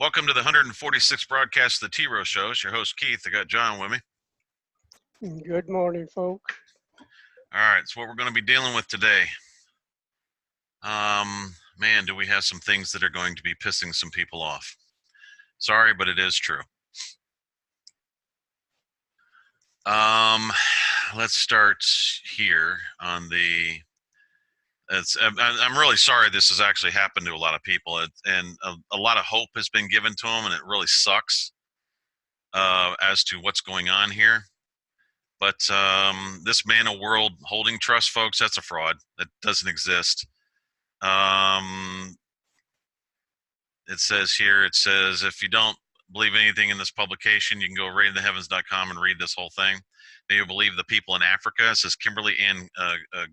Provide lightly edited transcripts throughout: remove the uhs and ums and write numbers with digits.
Welcome to the 146th broadcast of the T-Row Show. It's your host, Keith. I got John with me. Good morning, folks. All right, so what we're going to be dealing with today. Man, do we have some things that are going to be pissing some people off. Sorry, but it is true. Let's start here on the... I'm really sorry this has actually happened to a lot of people, and a lot of hope has been given to them, and it really sucks as to what's going on here. But this Mana World Holding Trust, folks, that's a fraud. That doesn't exist. It says here, if you don't believe anything in this publication, you can go raidintheheavens.com and read this whole thing. Do you believe the people in Africa? It says Kimberly Ann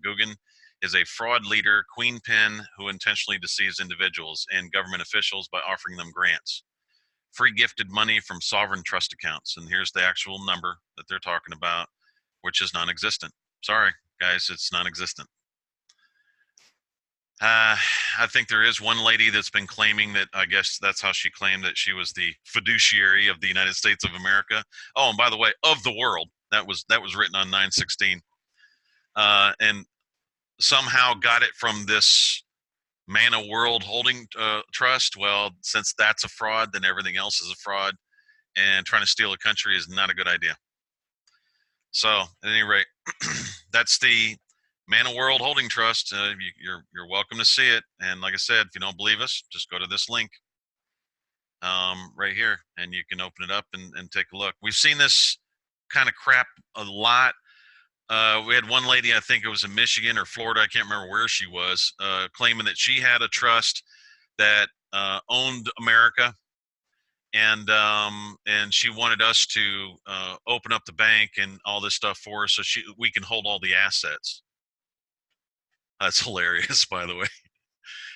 Guggen is a fraud leader, queen pin, who intentionally deceives individuals and government officials by offering them grants. Free gifted money from sovereign trust accounts. And here's the actual number that they're talking about, which is non-existent. Sorry, guys, it's non-existent. I think there is one lady that's been claiming that, I guess that's how she claimed that she was the fiduciary of the United States of America. Oh, and by the way, of the world. That was written on 9/16. And somehow got it from this Mana World Holding Trust. Well, since that's a fraud, then everything else is a fraud. And trying to steal a country is not a good idea. So, at any rate, that's the Mana World Holding Trust. You're welcome to see it. And like I said, if you don't believe us, just go to this link right here, and you can open it up and take a look. We've seen this kind of crap a lot. We had one lady, I think it was in Michigan or Florida, I can't remember where she was, claiming that she had a trust that owned America. And she wanted us to open up the bank and all this stuff for her so we can hold all the assets. That's hilarious, by the way.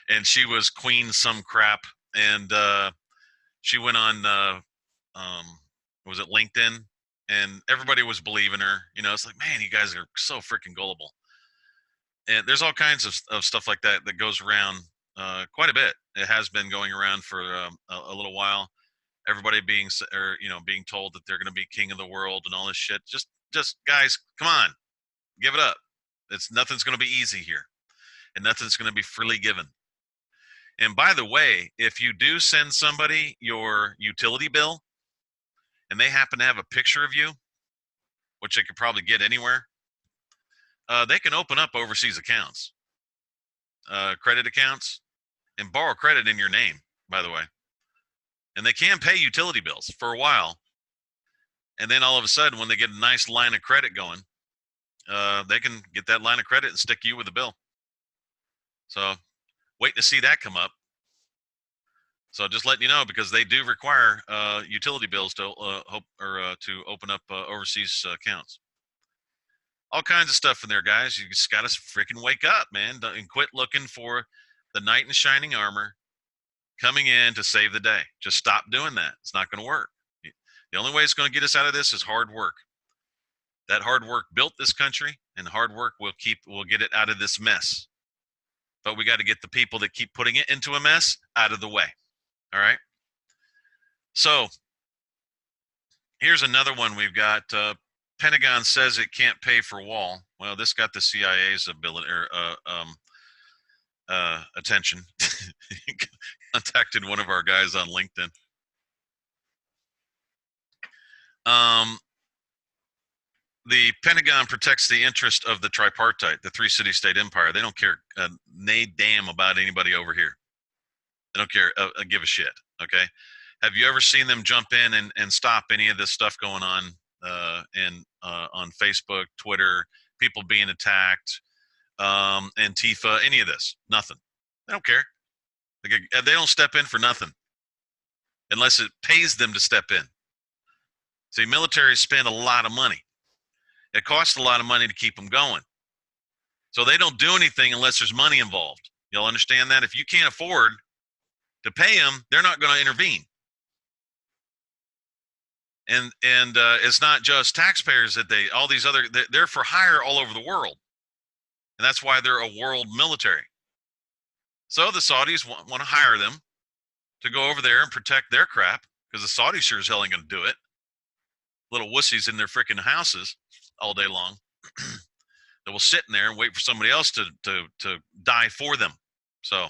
And she was queen some crap, and she went on was it LinkedIn, and everybody was believing her. You know, it's like, man, you guys are so freaking gullible. And there's all kinds of stuff like that goes around quite a bit. It has been going around for a little while. Everybody being told that they're going to be king of the world and all this shit. Just guys, come on, give it up. Nothing's going to be easy here, and nothing's going to be freely given. And by the way, if you do send somebody your utility bill and they happen to have a picture of you, which they could probably get anywhere, they can open up overseas accounts, credit accounts, and borrow credit in your name, by the way. And they can pay utility bills for a while. And then all of a sudden, when they get a nice line of credit going, they can get that line of credit and stick you with a bill. So wait to see that come up. So just letting you know, because they do require utility bills to open up overseas accounts. All kinds of stuff in there, guys. You just got to freaking wake up, man, and quit looking for the knight in shining armor coming in to save the day. Just stop doing that. It's not going to work. The only way it's going to get us out of this is hard work. That hard work built this country, and hard work will get it out of this mess. But we got to get the people that keep putting it into a mess out of the way. All right. So here's another one we've got. Pentagon says it can't pay for wall. Well, this got the CIA's ability attention. Contacted one of our guys on LinkedIn. The Pentagon protects the interest of the tripartite, the three city-state empire. They don't care nay damn about anybody over here. They don't care, give a shit, okay? Have you ever seen them jump in and stop any of this stuff going on on Facebook, Twitter, people being attacked, Antifa, any of this? Nothing. They don't care. They don't step in for nothing unless it pays them to step in. See, militaries spend a lot of money. It costs a lot of money to keep them going. So they don't do anything unless there's money involved. You'll understand that? If you can't afford to pay them, they're not going to intervene. And it's not just taxpayers that they're for hire all over the world. And that's why they're a world military. So the Saudis want to hire them to go over there and protect their crap, because the Saudis sure as hell ain't going to do it. Little wussies in their freaking houses all day long that will sit in there and wait for somebody else to die for them. So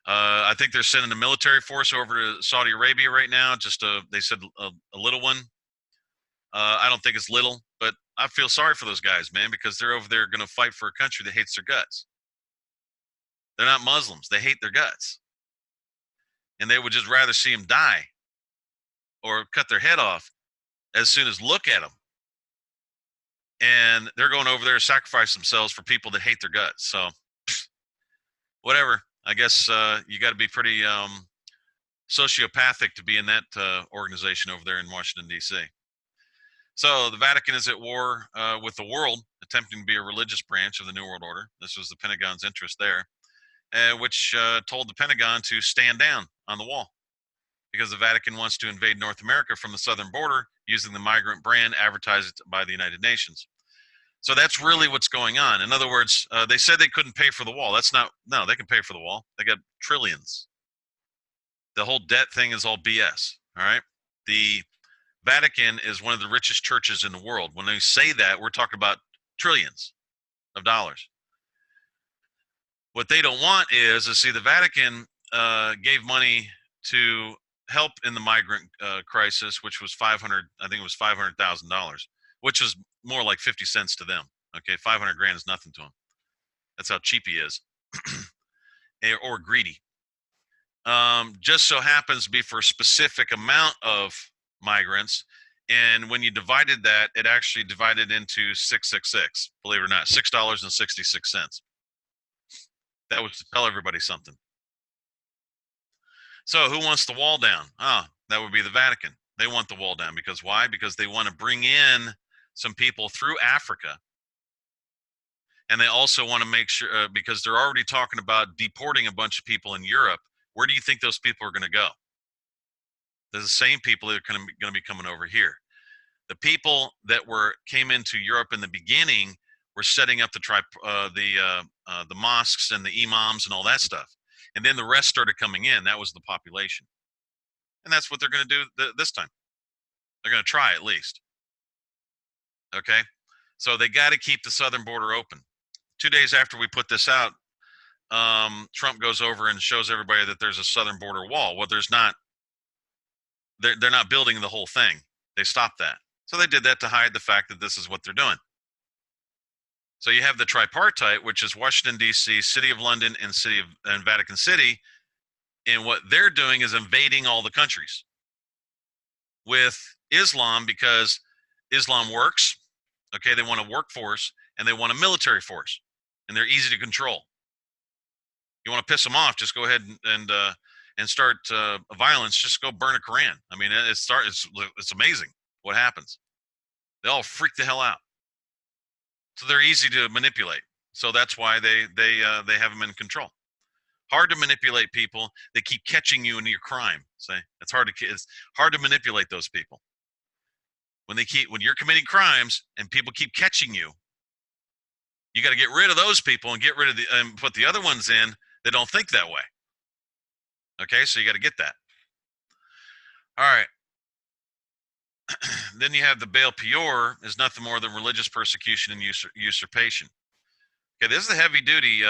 I think they're sending a military force over to Saudi Arabia right now. Just they said a little one. I don't think it's little, but I feel sorry for those guys, man, because they're over there going to fight for a country that hates their guts. They're not Muslims; they hate their guts, and they would just rather see them die or cut their head off as soon as look at them. And they're going over there to sacrifice themselves for people that hate their guts. So, whatever. I guess you got to be pretty sociopathic to be in that organization over there in Washington, D.C. So the Vatican is at war with the world, attempting to be a religious branch of the New World Order. This was the Pentagon's interest there, which told the Pentagon to stand down on the wall because the Vatican wants to invade North America from the southern border using the migrant brand advertised by the United Nations. So that's really what's going on. In other words, they said they couldn't pay for the wall. That's not, no, they can pay for the wall. They got trillions. The whole debt thing is all BS. All right. The Vatican is one of the richest churches in the world. When they say that, we're talking about trillions of dollars. What they don't want is to see the Vatican gave money to help in the migrant crisis, which was I think it was $500,000, which was more like 50 cents to them. Okay, 500 grand is nothing to them. That's how cheap he is, or greedy. Just so happens to be for a specific amount of migrants, and when you divided that, it actually divided into 666. Believe it or not, $6.66. That was to tell everybody something. So who wants the wall down? That would be the Vatican. They want the wall down because why? Because they want to bring in some people through Africa. And they also want to make sure, because they're already talking about deporting a bunch of people in Europe. Where do you think those people are going to go? They're the same people that are going to be coming over here. The people that came into Europe in the beginning were setting up the mosques and the imams and all that stuff. And then the rest started coming in. That was the population. And that's what they're going to do this time. They're going to try at least. Okay? So they got to keep the southern border open. 2 days after we put this out, Trump goes over and shows everybody that there's a southern border wall. Well, there's not. They're not building the whole thing. They stopped that. So they did that to hide the fact that this is what they're doing. So you have the tripartite, which is Washington, D.C., City of London, and Vatican City. And what they're doing is invading all the countries with Islam, because Islam works. Okay, they want a workforce and they want a military force, and they're easy to control. You want to piss them off, just go ahead and start violence. Just go burn a Quran. I mean, it's amazing what happens. They all freak the hell out. So they're easy to manipulate. So that's why they have them in control. Hard to manipulate people. They keep catching you in your crime. Say it's hard to manipulate those people. When you're committing crimes and people keep catching you, you got to get rid of those people and put the other ones in that don't think that way. Okay, so you got to get that. All right. Then you have the Baal Peor is nothing more than religious persecution and usurpation. Okay, this is a heavy duty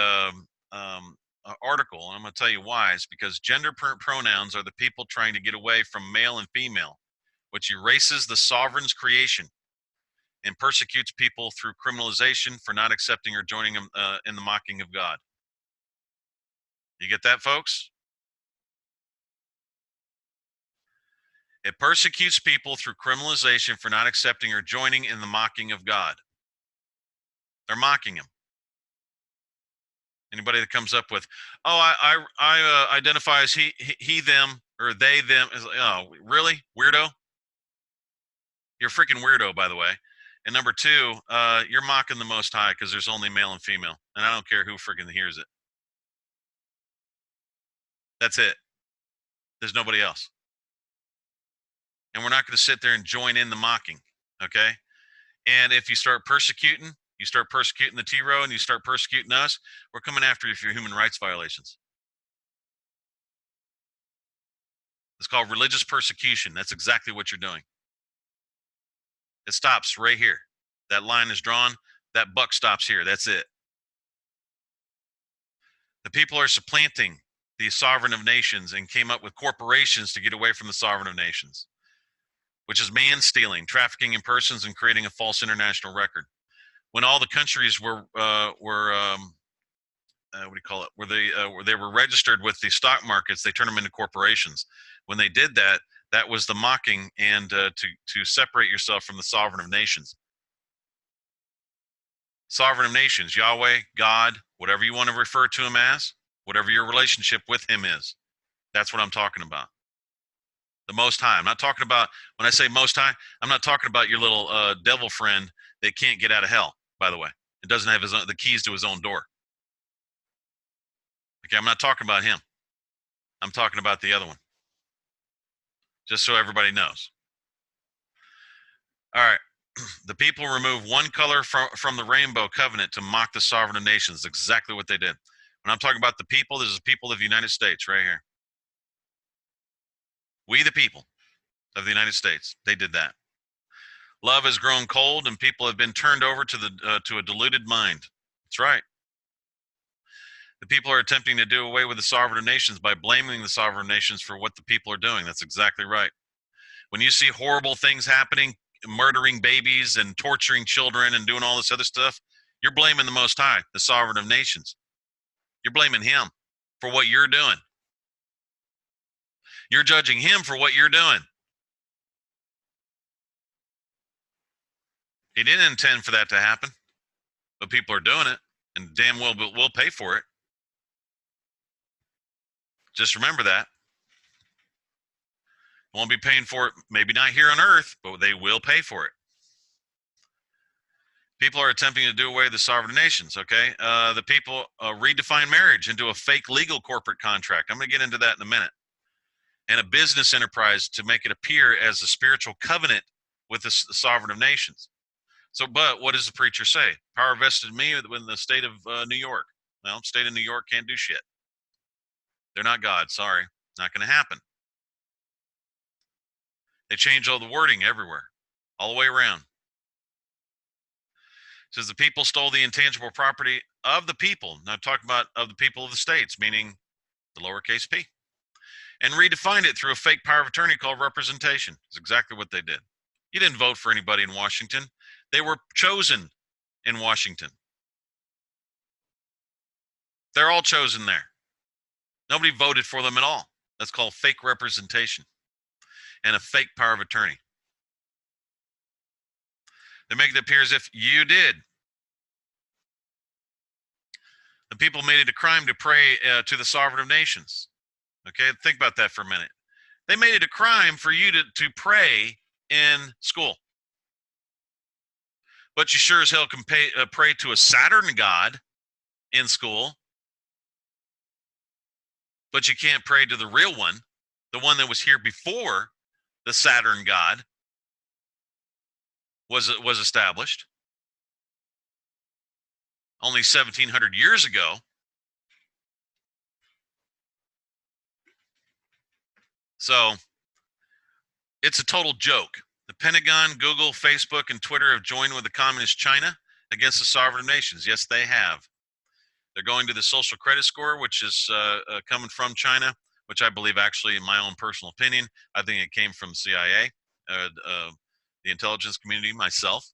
article, and I'm going to tell you why. It's because gender pronouns are the people trying to get away from male and female, which erases the sovereign's creation and persecutes people through criminalization for not accepting or joining them in the mocking of God. You get that, folks? It persecutes people through criminalization for not accepting or joining in the mocking of God. They're mocking him. Anybody that comes up with, I identify as he them, or they them, is like, oh, really, weirdo? You're a freaking weirdo, by the way. And number two, you're mocking the Most High because there's only male and female, and I don't care who freaking hears it. That's it. There's nobody else. And we're not going to sit there and join in the mocking, okay? And if you start persecuting the T-Row and you start persecuting us, we're coming after you for your human rights violations. called religious persecution. That's exactly what you're doing. It stops right here. That line is drawn. That buck stops here. That's it. The people are supplanting the sovereign of nations and came up with corporations to get away from the sovereign of nations, which is man stealing, trafficking in persons, and creating a false international record. When all the countries were what do you call it? Where they were registered with the stock markets, they turned them into corporations. When they did that, that was the mocking and to separate yourself from the sovereign of nations. Sovereign of nations, Yahweh, God, whatever you want to refer to him as, whatever your relationship with him is. That's what I'm talking about. The Most High. I'm not talking about, when I say Most High, I'm not talking about your little devil friend that can't get out of hell, by the way. It doesn't have the keys to his own door. Okay, I'm not talking about him. I'm talking about the other one. Just so everybody knows. All right. The people remove one color from the rainbow covenant to mock the sovereign of nations. Exactly what they did. When I'm talking about the people, this is the people of the United States right here. We the people of the United States. They did that. Love has grown cold and people have been turned over to a deluded mind. That's right. The people are attempting to do away with the sovereign nations by blaming the sovereign nations for what the people are doing. That's exactly right. When you see horrible things happening, murdering babies and torturing children and doing all this other stuff, you're blaming the Most High, the sovereign of nations. You're blaming him for what you're doing. You're judging him for what you're doing. He didn't intend for that to happen, but people are doing it, and damn well we'll pay for it. Just remember that. Won't be paying for it, maybe not here on earth, but they will pay for it. People are attempting to do away with the sovereign nations, okay? The people redefine marriage into a fake legal corporate contract. I'm going to get into that in a minute. And a business enterprise to make it appear as a spiritual covenant with the sovereign of nations. So, but what does the preacher say? Power vested in me in the state of New York. Well, state of New York can't do shit. They're not God. Sorry. Not going to happen. They change all the wording everywhere, all the way around. It says the people stole the intangible property of the people. Now talking about of the people of the states, meaning the lowercase p. And redefined it through a fake power of attorney called representation. It's exactly what they did. You didn't vote for anybody in Washington. They were chosen in Washington. They're all chosen there. Nobody voted for them at all. That's called fake representation and a fake power of attorney. They make it appear as if you did. The people made it a crime to pray to the sovereign of nations. Okay, think about that for a minute. They made it a crime for you to pray in school. But you sure as hell can pray to a Saturn god in school. But you can't pray to the real one, the one that was here before the Saturn god was established. Only 1,700 years ago. So it's a total joke. The Pentagon, Google, Facebook, and Twitter have joined with the communist China against the sovereign nations. Yes, they have. They're going to the social credit score, which is coming from China, which I believe actually, in my own personal opinion, I think it came from CIA, the intelligence community, myself.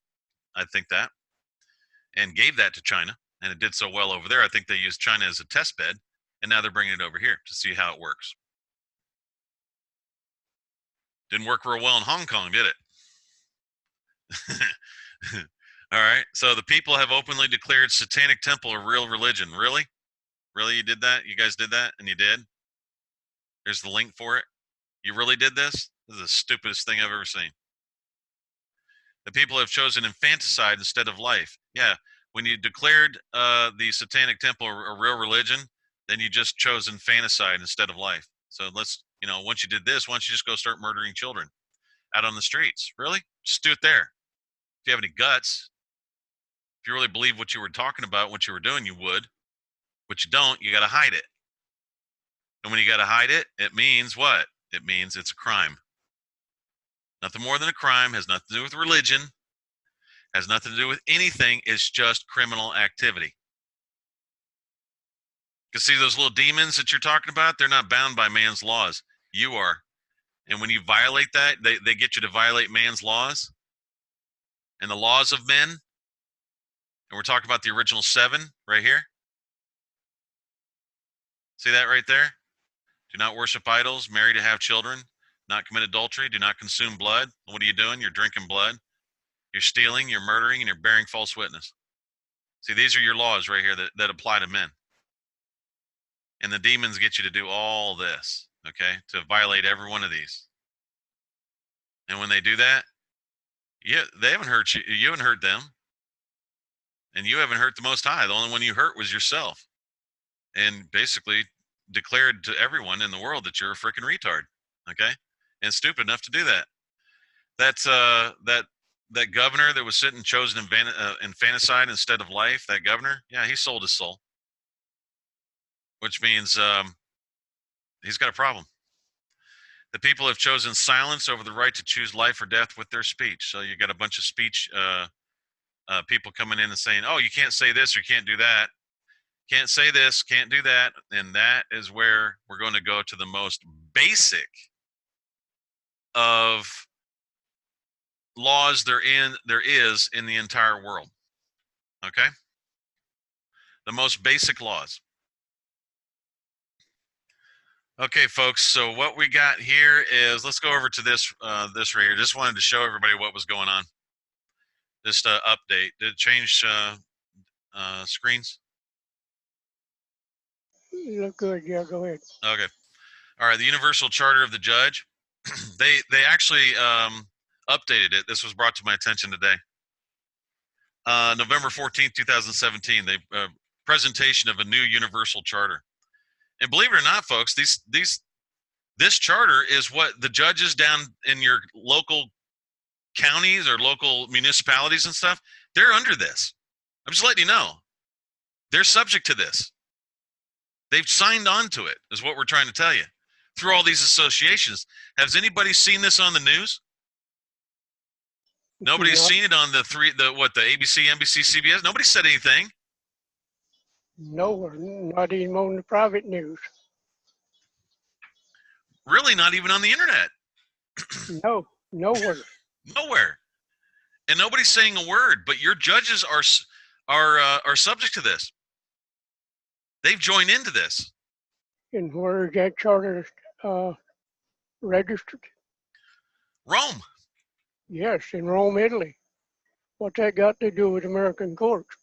I think that. And gave that to China, and it did so well over there. I think they used China as a test bed, and now they're bringing it over here to see how it works. Didn't work real well in Hong Kong, did it? All right. So the people have openly declared Satanic Temple a real religion. Really? Really? You did that? You guys did that? And you did? There's the link for it. You really did this? This is the stupidest thing I've ever seen. The people have chosen infanticide instead of life. Yeah. When you declared the Satanic Temple a real religion, then you just chose infanticide instead of life. So let's, once you did this, why don't you just go start murdering children out on the streets? Really? Just do it there. If you have any guts, if you really believe what you were talking about, what you were doing, you would. But you don't, you got to hide it. And when you got to hide it, it means what? It means it's a crime. Nothing more than a crime, has nothing to do with religion, has nothing to do with anything. It's just criminal activity. Because see, those little demons that you're talking about, they're not bound by man's laws. You are. And when you violate that, they get you to violate man's laws and the laws of men. And we're talking about the original 7 right here. See that right there? Do not worship idols, marry to have children, not commit adultery, do not consume blood. What are you doing? You're drinking blood. You're stealing, you're murdering, and you're bearing false witness. See, these are your laws right here that apply to men. And the demons get you to do all this, okay, to violate every one of these. And when they do that, yeah, they haven't hurt you. You haven't hurt them. And you haven't hurt the Most High. The only one you hurt was yourself. And basically declared to everyone in the world that you're a freaking retard, okay, and stupid enough to do that. That's that governor that was sitting chosen infanticide instead of life. That governor, yeah, he sold his soul, which means he's got a problem. The people have chosen silence over the right to choose life or death with their speech. So you got a bunch of speech people coming in and saying, "Oh, you can't say this or you can't do that." Can't say this, can't do that. And that is where we're going to go to the most basic of laws there is in the entire world. Okay? The most basic laws. Okay, folks, so what we got here is, let's go over to this this right here. Just wanted to show everybody what was going on. Just update. Did it change screens? You look good. Yeah, go ahead. Okay. All right. The Universal Charter of the Judge. they actually updated it. This was brought to my attention today. November 14th, 2017. They presentation of a new Universal Charter. And believe it or not, folks, this charter is what the judges down in your local counties or local municipalities and stuff, they're under this. I'm just letting you know. They're subject to this. They've signed on to it, is what we're trying to tell you. Through all these associations. Has anybody seen this on the news? Nobody's seen it on the ABC, NBC, CBS? Nobody said anything. Nowhere, not even on the private news. Really, not even on the internet. No, nowhere. Nowhere. And nobody's saying a word, but your judges are subject to this. They've joined into this. And where is that charter registered? Rome. Yes, in Rome, Italy. What's that got to do with American courts?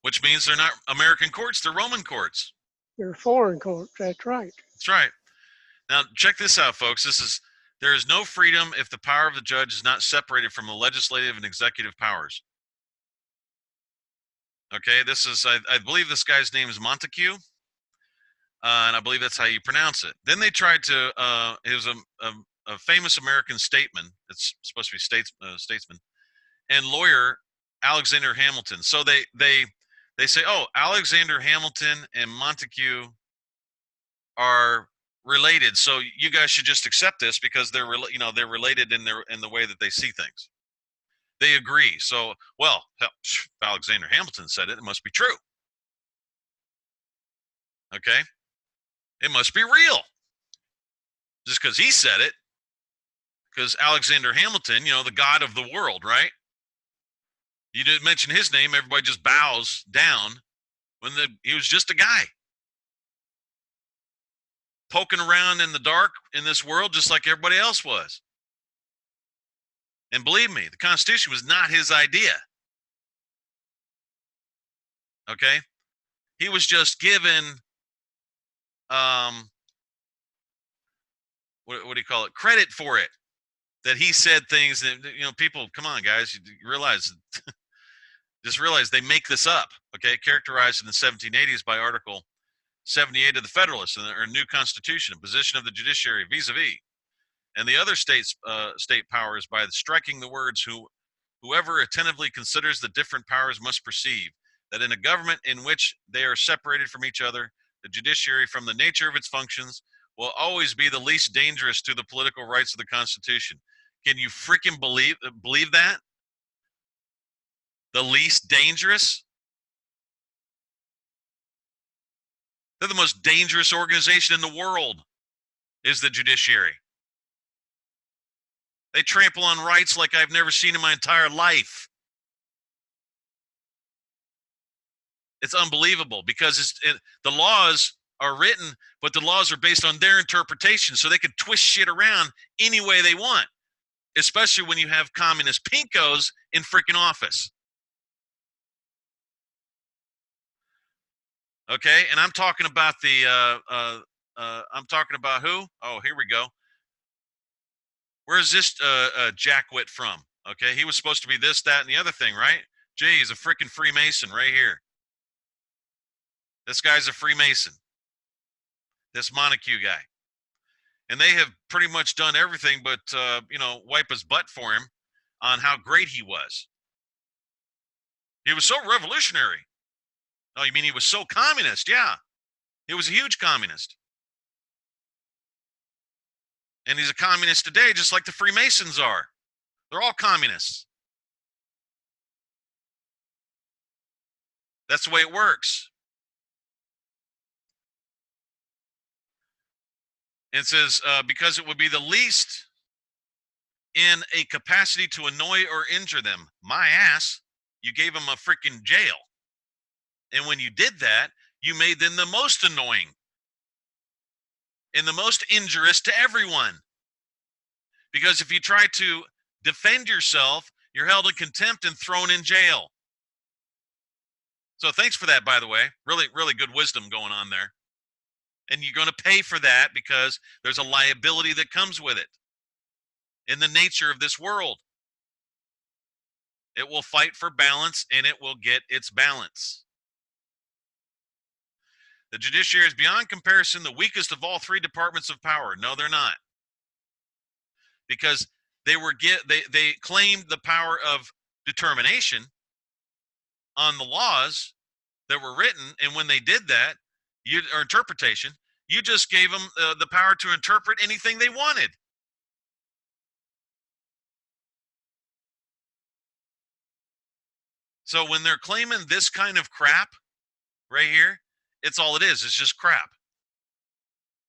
Which means they're not American courts, they're Roman courts. They're foreign courts, that's right. That's right. Now, check this out, folks. There is no freedom if the power of the judge is not separated from the legislative and executive powers. Okay, this is, I believe this guy's name is Montague, and I believe that's how you pronounce it. Then they tried to, it was a famous American statesman, it's supposed to be statesman, and lawyer, Alexander Hamilton. So they say, oh, Alexander Hamilton and Montague are related, so you guys should just accept this because they're related in the way that they see things. They agree. So, well, if Alexander Hamilton said it, it must be true. Okay? It must be real. Just because he said it. Because Alexander Hamilton, the god of the world, right? You didn't mention his name, everybody just bows down when he was just a guy. Poking around in the dark in this world just like everybody else was. And believe me, the Constitution was not his idea. Okay? He was just given, what do you call it? Credit for it. That he said things that, people, come on, guys, you realize, just realize they make this up. Okay? Characterized in the 1780s by Article 78 of the Federalists, or new Constitution, position of the judiciary vis-a-vis, and the other state powers by striking the words, whoever attentively considers the different powers must perceive that in a government in which they are separated from each other, the judiciary from the nature of its functions will always be the least dangerous to the political rights of the Constitution. Can you freaking believe that? The least dangerous? They're the most dangerous organization in the world, is the judiciary. They trample on rights like I've never seen in my entire life. It's unbelievable because the laws are written, but the laws are based on their interpretation, so they can twist shit around any way they want, especially when you have communist pinkos in freaking office. Okay, and I'm talking about I'm talking about who? Oh, here we go. Where's this jackwit from? Okay, he was supposed to be this, that, and the other thing, right? Gee, he's a freaking Freemason right here. This guy's a Freemason. This Montague guy. And they have pretty much done everything but, wipe his butt for him on how great he was. He was so revolutionary. Oh, you mean he was so communist? Yeah. He was a huge communist. And he's a communist today, just like the Freemasons are. They're all communists. That's the way it works. And it says, because it would be the least in a capacity to annoy or injure them. My ass, you gave them a freaking jail. And when you did that, you made them the most annoying and the most injurious to everyone. Because if you try to defend yourself, you're held in contempt and thrown in jail. So thanks for that, by the way. Really, really good wisdom going on there. And you're going to pay for that because there's a liability that comes with it in the nature of this world. It will fight for balance and it will get its balance. The judiciary is beyond comparison the weakest of all three departments of power. No, they're not. Because they claimed the power of determination on the laws that were written, and when they did that, or interpretation, you just gave them the power to interpret anything they wanted. So when they're claiming this kind of crap right here, it's all it is. It's just crap.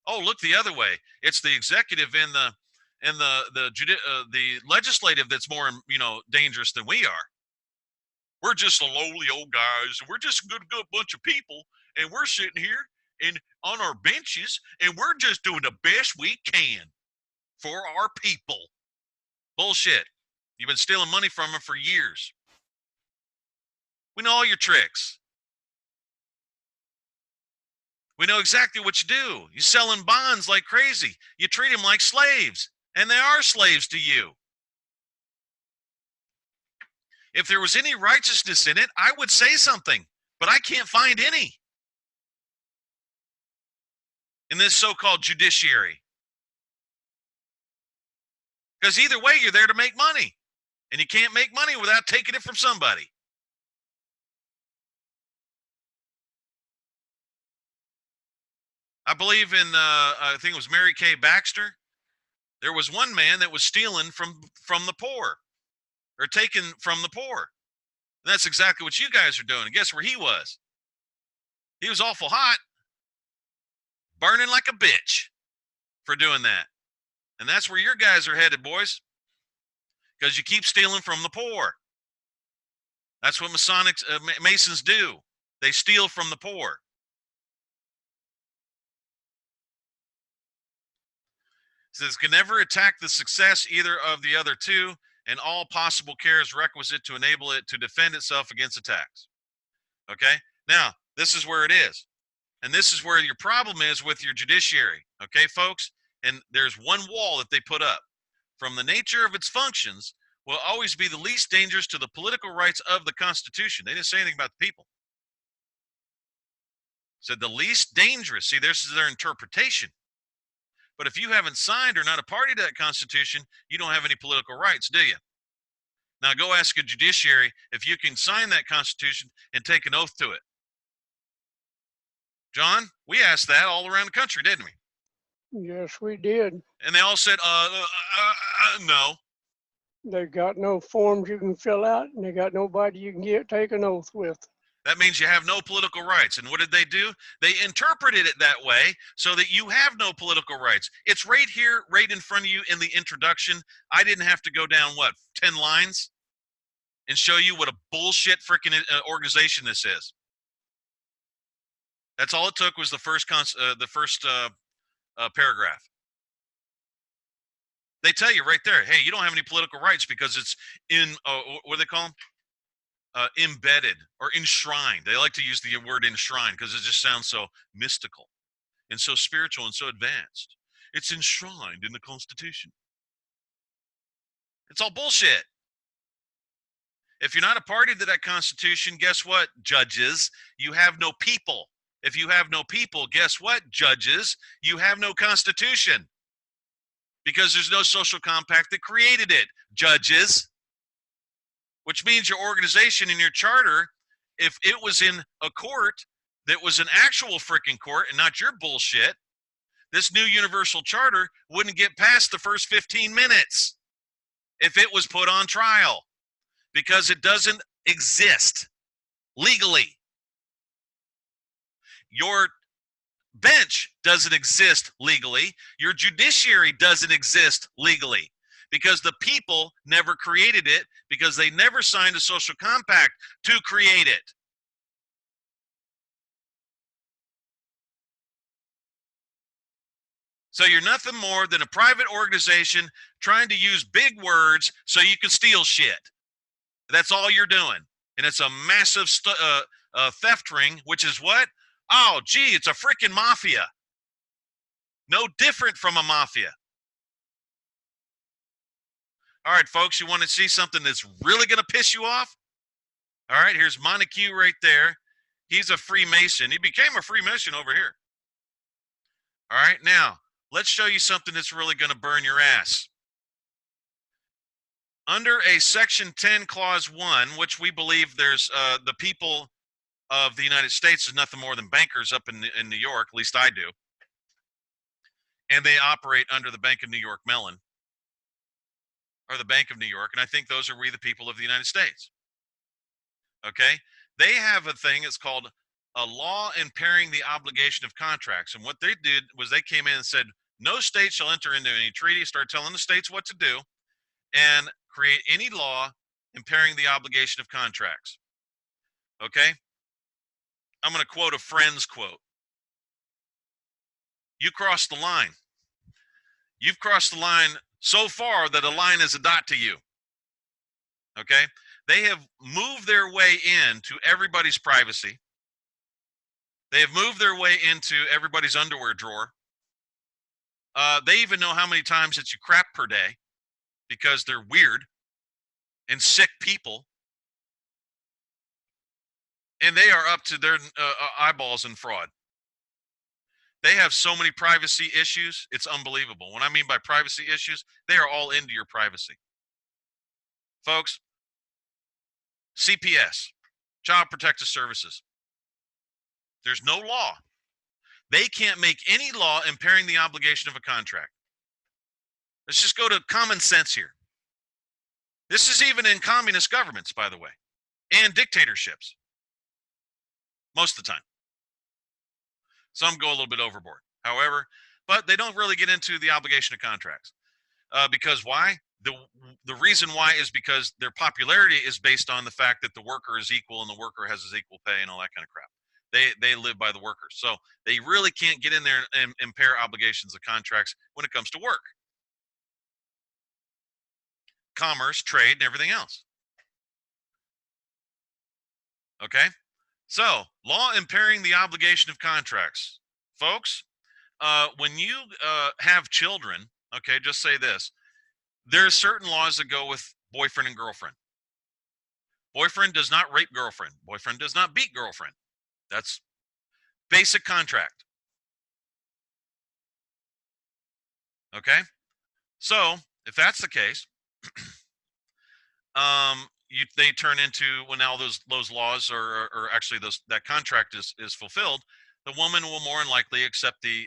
Oh, look the other way. It's the executive and the legislative that's more, dangerous than we are. We're just a lowly old guys. We're just a good bunch of people, and we're sitting here and on our benches, and we're just doing the best we can for our people. Bullshit. You've been stealing money from them for years. We know all your tricks. We know exactly what you do. You're selling bonds like crazy. You treat them like slaves, and they are slaves to you. If there was any righteousness in it, I would say something, but I can't find any in this so-called judiciary. Because either way, you're there to make money, and you can't make money without taking it from somebody. I believe in, I think it was Mary Kay Baxter. There was one man that was stealing from the poor, or taken from the poor. And that's exactly what you guys are doing. And guess where he was? He was awful hot, burning like a bitch for doing that. And that's where your guys are headed, boys, because you keep stealing from the poor. That's what Masons do. They steal from the poor. It says, can never attack the success either of the other two, and all possible care is requisite to enable it to defend itself against attacks. Okay? Now, this is where it is. And this is where your problem is with your judiciary. Okay, folks? And there's one wall that they put up. From the nature of its functions, will always be the least dangerous to the political rights of the Constitution. They didn't say anything about the people. Said the least dangerous. See, this is their interpretation. But if you haven't signed or not a party to that Constitution, you don't have any political rights, do you? Now go ask a judiciary if you can sign that Constitution and take an oath to it. John, we asked that all around the country, didn't we? Yes, we did. And they all said, no. They got no forms you can fill out, and they got nobody you can take an oath with. That means you have no political rights. And what did they do? They interpreted it that way so that you have no political rights. It's right here, right in front of you in the introduction. I didn't have to go down, 10 lines and show you what a bullshit freaking organization this is. That's all it took was the first paragraph. They tell you right there, hey, you don't have any political rights because it's in, what do they call them? Embedded or enshrined. They like to use the word enshrined because it just sounds so mystical and so spiritual and so advanced. It's enshrined in the Constitution. It's all bullshit. If you're not a party to that Constitution, guess what, judges? You have no people. If you have no people, guess what, judges? You have no Constitution. Because there's no social compact that created it, judges. Which means your organization and your charter, if it was in a court that was an actual freaking court and not your bullshit, this new universal charter wouldn't get past the first 15 minutes if it was put on trial because it doesn't exist legally. Your bench doesn't exist legally. Your judiciary doesn't exist legally because the people never created it because they never signed a social compact to create it. So you're nothing more than a private organization trying to use big words so you can steal shit. That's all you're doing. And it's a massive theft ring, which is what? Oh, gee, it's a freaking mafia. No different from a mafia. All right, folks, you want to see something that's really going to piss you off? All right, here's Montague right there. He's a Freemason. He became a Freemason over here. All right, now, let's show you something that's really going to burn your ass. Under a Section 10, Clause 1, which we believe there's the people of the United States is nothing more than bankers up in New York, at least I do. And they operate under the Bank of New York Mellon, or the Bank of New York, and I think those are we the people of the United States. Okay? They have a thing, it's called a law impairing the obligation of contracts. And what they did was they came in and said, no state shall enter into any treaty, start telling the states what to do, and create any law impairing the obligation of contracts. Okay? I'm going to quote a friend's quote. You crossed the line. You've crossed the line so far that a line is a dot to you. Okay? They have moved their way into everybody's privacy. They have moved their way into everybody's underwear drawer. They even know how many times that you crap per day because they're weird and sick people. And they are up to their eyeballs in fraud. They have so many privacy issues, it's unbelievable. What I mean by privacy issues, they are all into your privacy. Folks, CPS, Child Protective Services. There's no law. They can't make any law impairing the obligation of a contract. Let's just go to common sense here. This is even in communist governments, by the way, and dictatorships. Most of the time. Some go a little bit overboard. However, but they don't really get into the obligation of contracts. Because why? The reason why is because their popularity is based on the fact that the worker is equal and the worker has his equal pay and all that kind of crap. They live by the workers. So they really can't get in there and impair obligations of contracts when it comes to work. Commerce, trade, and everything else. Okay? So, law impairing the obligation of contracts. Folks, when you have children, okay, just say this. There are certain laws that go with boyfriend and girlfriend. Boyfriend does not rape girlfriend. Boyfriend does not beat girlfriend. That's basic contract. Okay? So, if that's the case, they turn into when all those laws are actually that contract is fulfilled, the woman will more than likely accept the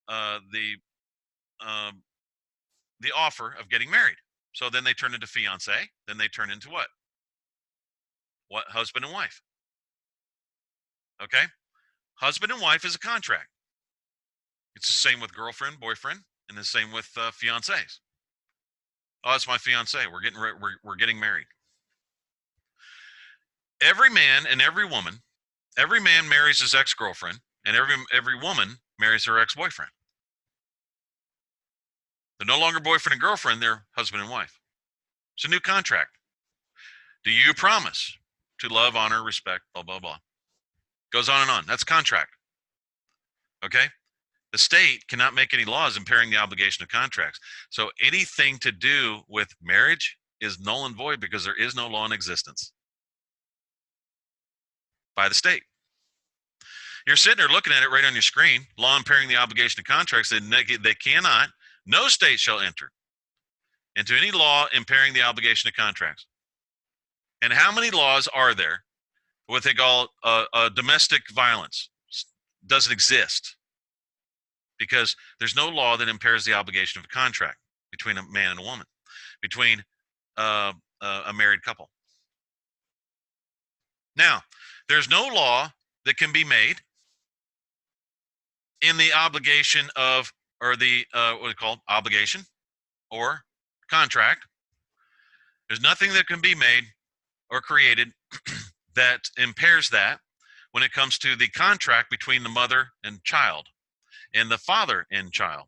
um, the offer of getting married. So then they turn into fiance. Then they turn into what? What? Husband and wife. Okay. Husband and wife is a contract. It's the same with girlfriend, boyfriend, and the same with fiancés. Oh, it's my fiance. We're getting married. Every man and every man marries his ex-girlfriend, and every woman marries her ex-boyfriend. They're no longer boyfriend and girlfriend, they're husband and wife. It's a new contract. Do you promise to love, honor, respect, blah, blah, blah? Goes on and on. That's contract. Okay? The state cannot make any laws impairing the obligation of contracts. So anything to do with marriage is null and void because there is no law in existence by the state. You're sitting there looking at it right on your screen. Law impairing the obligation of contracts. They cannot, no state shall enter into any law impairing the obligation of contracts. And how many laws are there? What they call domestic violence doesn't exist because there's no law that impairs the obligation of a contract between a man and a woman, between a married couple. Now, there's no law that can be made in the obligation of, or the what we call obligation or contract. There's nothing that can be made or created that impairs that when it comes to the contract between the mother and child and the father and child.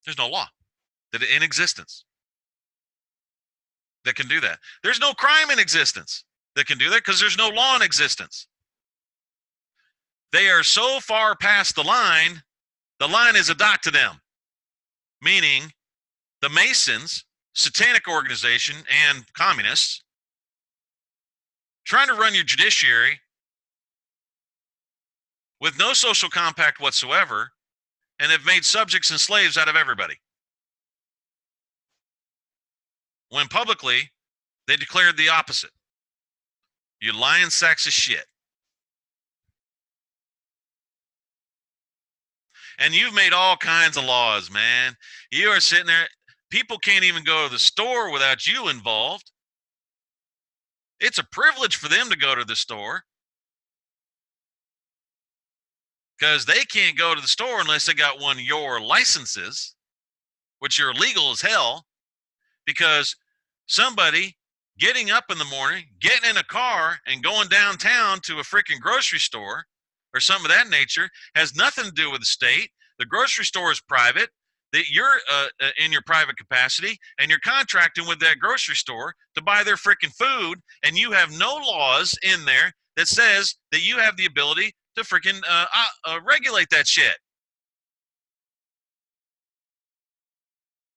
There's no law that in existence that can do that. There's no crime in existence that can do that because there's no law in existence. They are so far past the line is a dot to them. Meaning the Masons, satanic organization, and communists trying to run your judiciary with no social compact whatsoever and have made subjects and slaves out of everybody. When publicly, they declared the opposite. You lying sacks of shit. And you've made all kinds of laws, man. You are sitting there. People can't even go to the store without you involved. It's a privilege for them to go to the store because they can't go to the store unless they got one of your licenses, which are illegal as hell, because somebody getting up in the morning, getting in a car and going downtown to a freaking grocery store or something of that nature has nothing to do with the state. The grocery store is private. That you're in your private capacity and you're contracting with that grocery store to buy their freaking food, and you have no laws in there that says that you have the ability to freaking regulate that shit.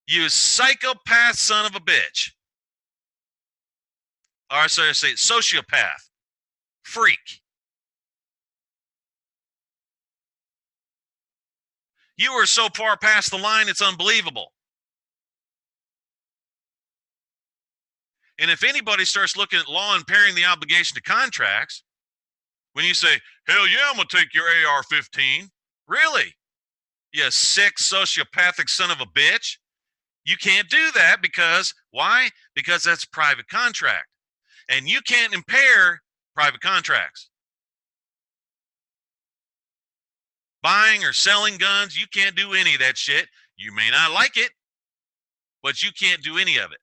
You psychopath son of a bitch. Or sorry, I say sociopath. Freak. You are so far past the line, it's unbelievable. And if anybody starts looking at law impairing the obligation to contracts, when you say, hell yeah, I'm going to take your AR-15. Really? You sick sociopathic son of a bitch. You can't do that because, why? Because that's private contract. And you can't impair private contracts. Buying or selling guns, you can't do any of that shit. You may not like it, but you can't do any of it.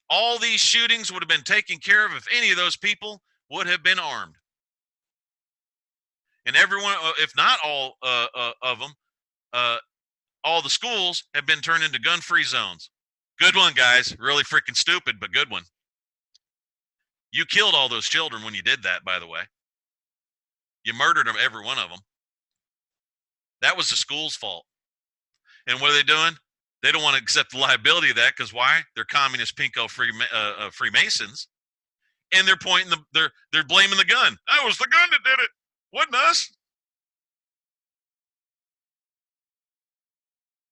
All these shootings would have been taken care of if any of those people would have been armed. And everyone, if not all of them, all the schools have been turned into gun-free zones. Good one, guys. Really freaking stupid, but good one. You killed all those children when you did that, by the way. You murdered them, every one of them. That was the school's fault. And what are they doing? They don't want to accept the liability of that because why? They're communist pinko Freemasons, and they're pointing they're blaming the gun. That was the gun that did it. Wasn't us.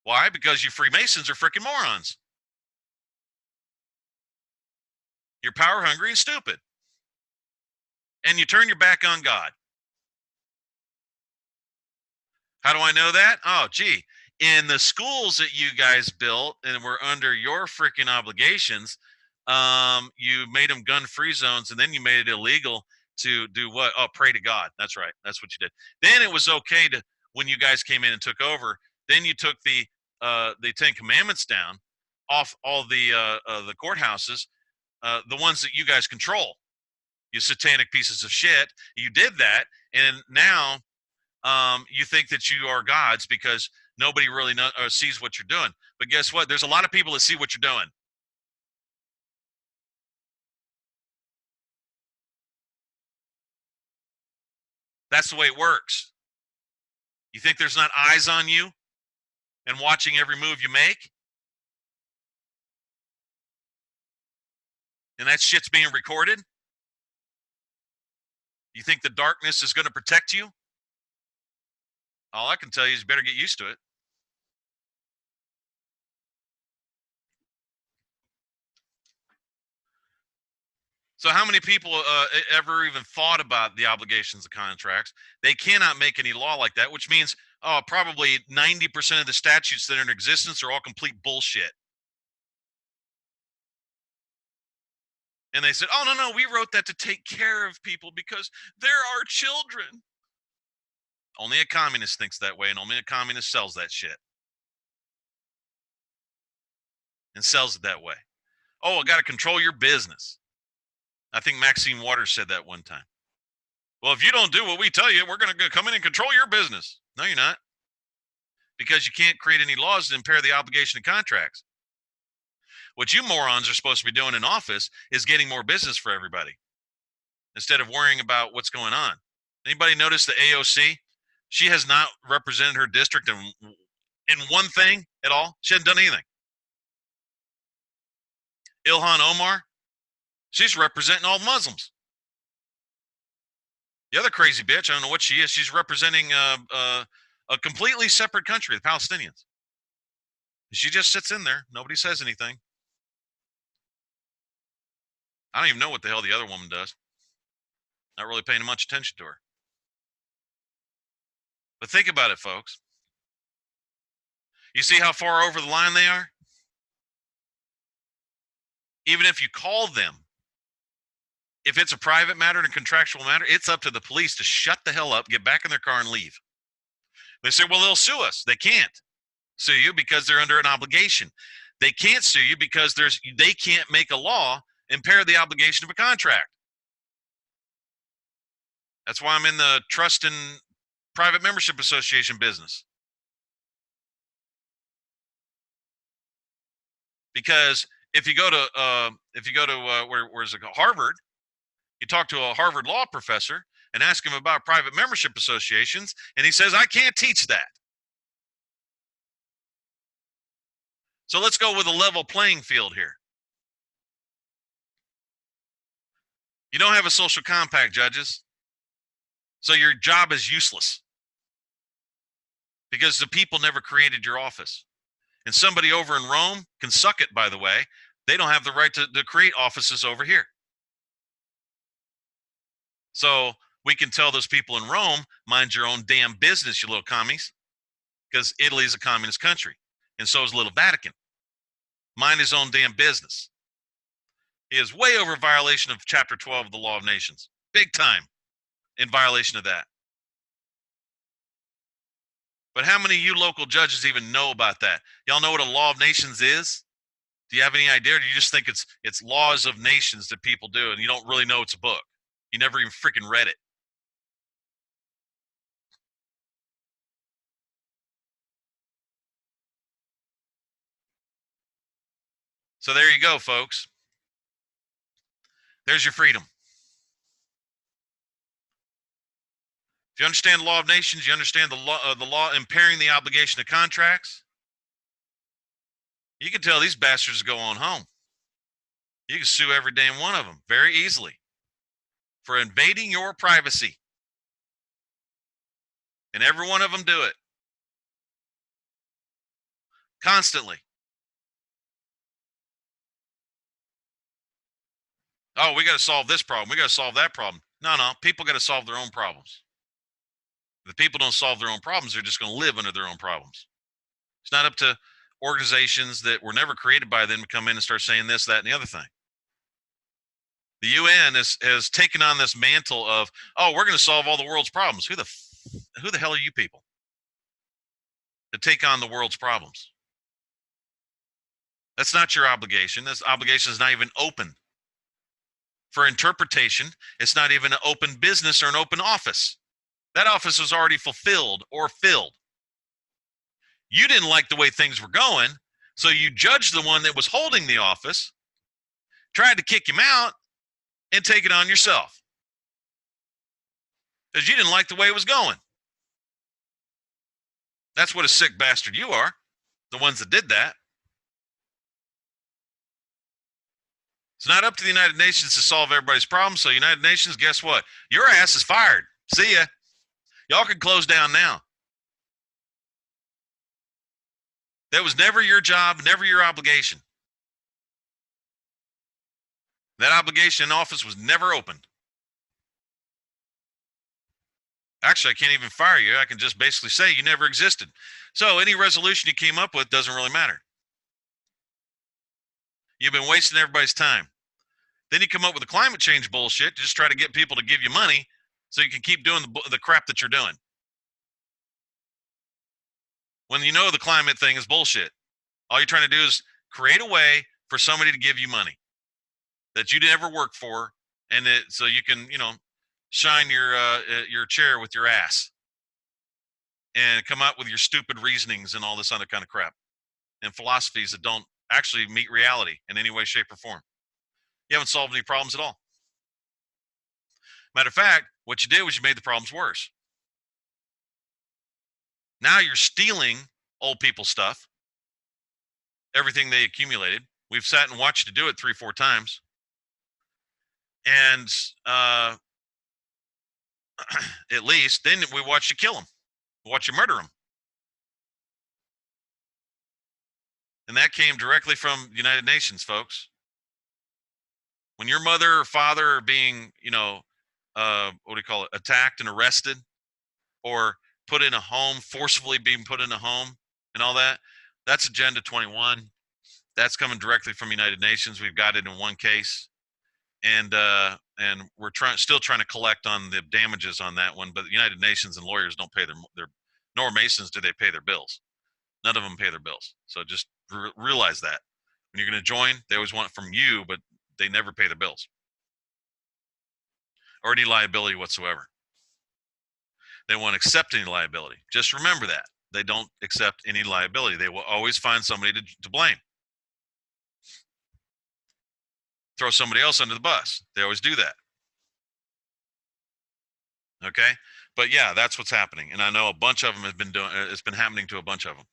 Why? Because you Freemasons are freaking morons. You're power hungry and stupid. and you turn your back on God. How do I know that? Oh, gee. In the schools that you guys built and were under your freaking obligations, you made them gun-free zones, and then you made it illegal to do what? Oh, pray to God. That's right. That's what you did. Then it was okay to, when you guys came in and took over. Then you took the Ten Commandments down off all the courthouses, the ones that you guys control. You satanic pieces of shit. You did that, and now you think that you are gods because nobody really sees what you're doing. But guess what? There's a lot of people that see what you're doing. That's the way it works. You think there's not eyes on you and watching every move you make? And that shit's being recorded? You think the darkness is going to protect you? All I can tell you is you better get used to it. So how many people ever even thought about the obligations of contracts? They cannot make any law like that, which means probably 90% of the statutes that are in existence are all complete bullshit. And they said, oh, no, we wrote that to take care of people because they're our children. Only a communist thinks that way, and only a communist sells that shit. And sells it that way. Oh, I got to control your business. I think Maxine Waters said that one time. Well, if you don't do what we tell you, we're going to come in and control your business. No, you're not. Because you can't create any laws that impair the obligation of contracts. What you morons are supposed to be doing in office is getting more business for everybody instead of worrying about what's going on. Anybody notice the AOC? She has not represented her district in one thing at all. She hasn't done anything. Ilhan Omar, she's representing all Muslims. The other crazy bitch, I don't know what she is. She's representing a completely separate country, the Palestinians. She just sits in there. Nobody says anything. I don't even know what the hell the other woman does. Not really paying much attention to her. But think about it, folks. You see how far over the line they are? Even if you call them, if it's a private matter and a contractual matter, it's up to the police to shut the hell up, get back in their car, and leave. They say, well, they'll sue us. They can't sue you because they're under an obligation. They can't sue you because they can't make a law impair the obligation of a contract. That's why I'm in the trust and private membership association business. Because if you go to where's it, Harvard, you talk to a Harvard law professor and ask him about private membership associations, and he says, I can't teach that. So let's go with a level playing field here. You don't have a social compact, judges. So your job is useless because the people never created your office. And somebody over in Rome can suck it, by the way. They don't have the right to create offices over here. So we can tell those people in Rome, mind your own damn business, you little commies, because Italy is a communist country. And so is Little Vatican. Mind his own damn business. He is way over violation of Chapter 12 of the Law of Nations. Big time in violation of that. But how many of you local judges even know about that? Y'all know what a law of nations is? Do you have any idea? Or do you just think it's laws of nations that people do and you don't really know it's a book? You never even freaking read it. So there you go, folks. There's your freedom. If you understand the law of nations, you understand the law impairing the obligation of contracts. You can tell these bastards go on home. You can sue every damn one of them very easily for invading your privacy. And every one of them do it. Constantly. Oh, we got to solve this problem. We got to solve that problem. No. People got to solve their own problems. If the people don't solve their own problems, they're just going to live under their own problems. It's not up to organizations that were never created by them to come in and start saying this, that, and the other thing. The UN has taken on this mantle of, oh, we're going to solve all the world's problems. Who the hell are you people to take on the world's problems? That's not your obligation. This obligation is not even open for interpretation. It's not even an open business or an open office. That office was already fulfilled or filled. You didn't like the way things were going, so you judged the one that was holding the office, tried to kick him out, and take it on yourself because you didn't like the way it was going. That's what a sick bastard you are, the ones that did that. It's not up to the United Nations to solve everybody's problems. So, United Nations, guess what? Your ass is fired. See ya. Y'all can close down now. That was never your job, never your obligation. That obligation in office was never opened. Actually, I can't even fire you. I can just basically say you never existed. So any resolution you came up with doesn't really matter. You've been wasting everybody's time. Then you come up with the climate change bullshit to just try to get people to give you money so you can keep doing the crap that you're doing. When you know the climate thing is bullshit. All you're trying to do is create a way for somebody to give you money that you never worked for, and so you can, shine your chair with your ass and come up with your stupid reasonings and all this other kind of crap and philosophies that don't actually meet reality in any way, shape, or form. You haven't solved any problems at all. Matter of fact, what you did was you made the problems worse. Now you're stealing old people stuff, everything they accumulated. We've sat and watched you do it 3-4 times. And at least then we watch you kill them, watch you murder them. And that came directly from the United Nations, folks. When your mother or father are being, attacked and arrested or put in a home, forcefully being put in a home and all that, that's Agenda 21. That's coming directly from United Nations. We've got it in one case. And we're still trying to collect on the damages on that one. But the United Nations and lawyers don't pay their nor Masons do they pay their bills. None of them pay their bills. So just realize that when you're going to join, they always want it from you, but they never pay their bills or any liability whatsoever. They won't accept any liability. Just remember that. They don't accept any liability. They will always find somebody to blame. Throw somebody else under the bus. They always do that. Okay? But yeah, that's what's happening. And I know a bunch of them have been doing it's been happening to a bunch of them.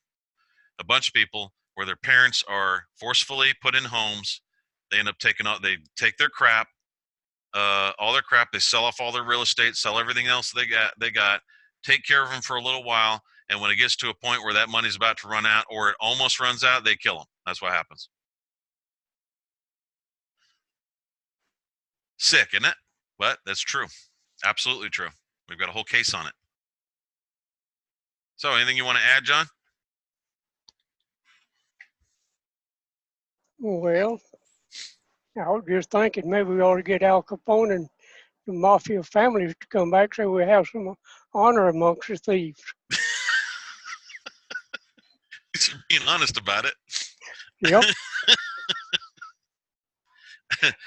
A bunch of people where their parents are forcefully put in homes. They end up they take their crap, all their crap, they sell off all their real estate, sell everything else they got, take care of them for a little while, and when it gets to a point where that money's about to run out or it almost runs out, they kill them. That's what happens. Sick, isn't it? But that's true. Absolutely true. We've got a whole case on it. So anything you want to add, John? Well, I was just thinking maybe we ought to get Al Capone and the mafia families to come back so we have some honor amongst the thieves. You're being honest about it. Yep.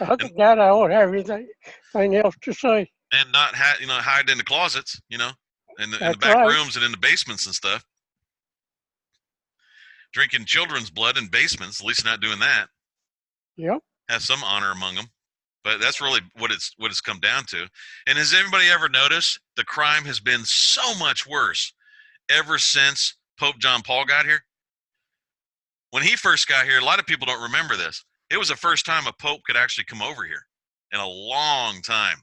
Other than that, I don't have anything else to say. And not hide in the closets, in the back right. rooms and in the basements and stuff. Drinking children's blood in basements, at least not doing that. Yep. Have some honor among them. But that's really what it's come down to. And has anybody ever noticed the crime has been so much worse ever since Pope John Paul got here? When he first got here, a lot of people don't remember this. It was the first time a pope could actually come over here in a long time.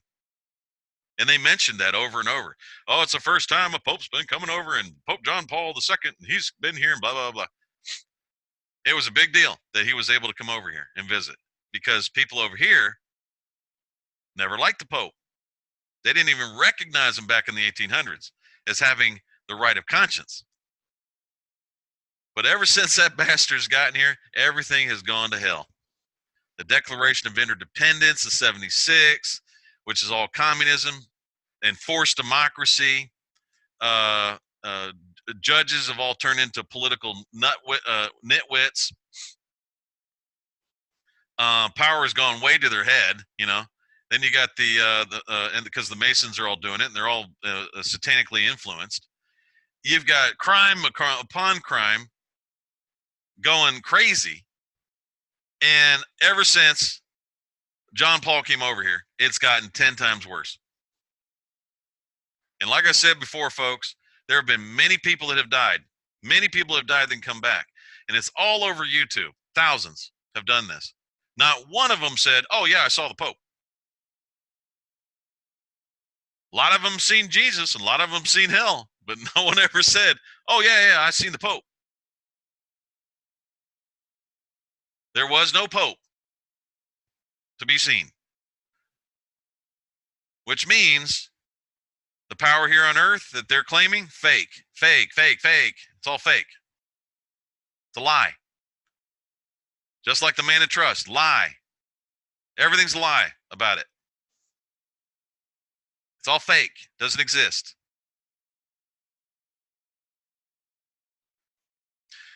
And they mentioned that over and over. Oh, it's the first time a pope's been coming over, and Pope John Paul II, he's been here, and blah, blah, blah. It was a big deal that he was able to come over here and visit because people over here never liked the Pope. They didn't even recognize them back in the 1800s as having the right of conscience. But ever since that bastard's gotten here, everything has gone to hell. The Declaration of Interdependence of 76, which is all communism, enforced democracy, uh, uh, judges have all turned into political nitwits. Power has gone way to their head, you know. Then you got and because the Masons are all doing it, and they're all satanically influenced. You've got crime upon crime going crazy, and ever since John Paul came over here, it's gotten 10 times worse. And like I said before, folks, there have been many people that have died. Many people have died and come back. And it's all over YouTube. Thousands have done this. Not one of them said, oh, yeah, I saw the Pope. A lot of them seen Jesus, and a lot of them seen hell. But no one ever said, oh, yeah, I seen the Pope. There was no Pope to be seen. Which means the power here on earth that they're claiming, fake. It's all fake. It's a lie. Just like the man of trust, lie. Everything's a lie about it. It's all fake. Doesn't exist.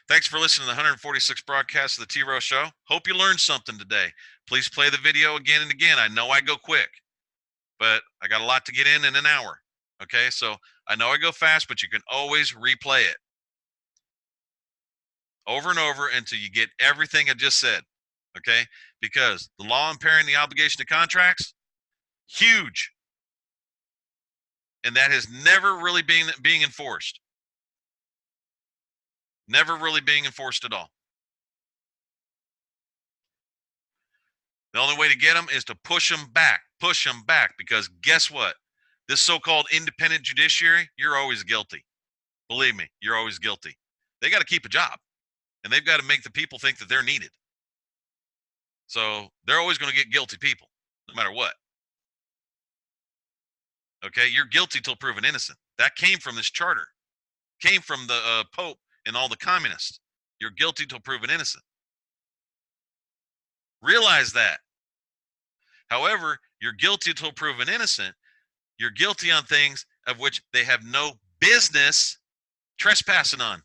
Thanks for listening to the 146th broadcast of the T. Rowe Show. Hope you learned something today. Please play the video again and again. I know I go quick, but I got a lot to get in an hour. Okay, so I know I go fast, but you can always replay it over and over until you get everything I just said. Okay, because the law impairing the obligation of contracts, huge. And that has never really been being enforced. Never really being enforced at all. The only way to get them is to push them back, because guess what? This so-called independent judiciary, you're always guilty. Believe me, you're always guilty. They got to keep a job, and they've got to make the people think that they're needed. So they're always going to get guilty people, no matter what. Okay, you're guilty till proven innocent. That came from this charter, came from the Pope and all the communists. You're guilty till proven innocent. Realize that. However, you're guilty till proven innocent. You're guilty on things of which they have no business trespassing on.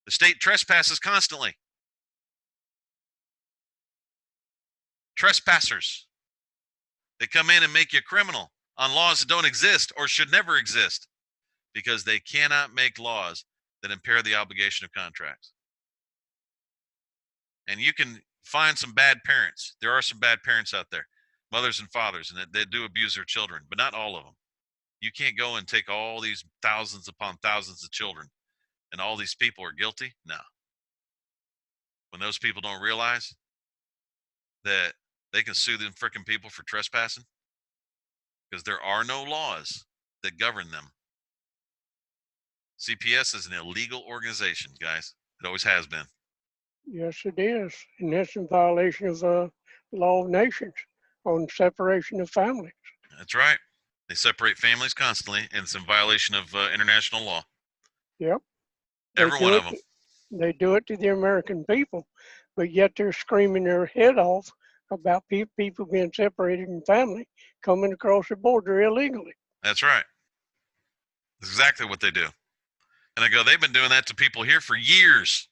The state trespasses constantly. Trespassers. They come in and make you a criminal on laws that don't exist or should never exist, because they cannot make laws that impair the obligation of contracts. And you can find some bad parents. There are some bad parents out there, mothers and fathers, and they do abuse their children, but not all of them. You can't go and take all these thousands upon thousands of children and all these people are guilty. No. When those people don't realize that they can sue them freaking people for trespassing, because there are no laws that govern them. CPS is an illegal organization, guys. It always has been. Yes, it is. And that's in violation of the law of nations on separation of families. That's right. They separate families constantly, and it's in violation of international law. Yep. Every one of them. They do it to the American people, but yet they're screaming their head off about people being separated in family coming across the border illegally. That's right. That's exactly what they do. And I go, they've been doing that to people here for years.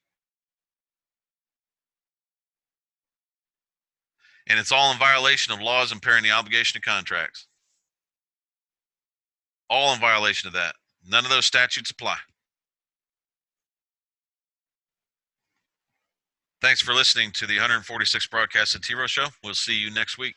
And it's all in violation of laws impairing the obligation of contracts. All in violation of that. None of those statutes apply. Thanks for listening to the 146th broadcast of T. Rowe Show. We'll see you next week.